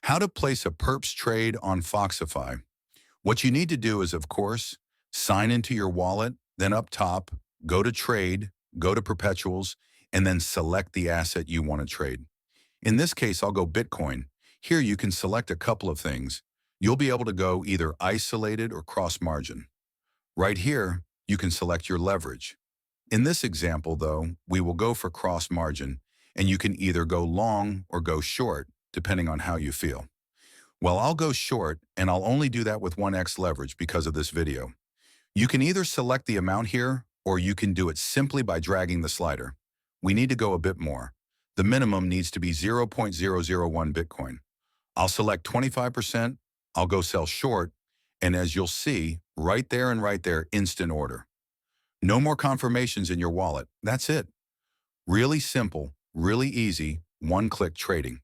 How to place a perps trade on Foxify. What you need to do is, of course, sign into your wallet, then up top, go to trade, go to perpetuals, and then select the asset you want to trade. In this case, I'll go Bitcoin. Here you can select a couple of things. You'll be able to go either isolated or cross margin. Right here, you can select your leverage. In this example, though, we will go for cross margin, and you can either go long or go short, depending on how you feel. Well, I'll go short, and I'll only do that with 1x leverage because of this video. You can either select the amount here, or you can do it simply by dragging the slider. We need to go a bit more. The minimum needs to be 0.001 Bitcoin. I'll select 25%, I'll go sell short, and as you'll see, right there and right there, instant order. No more confirmations in your wallet. That's it. Really simple, really easy, one-click trading.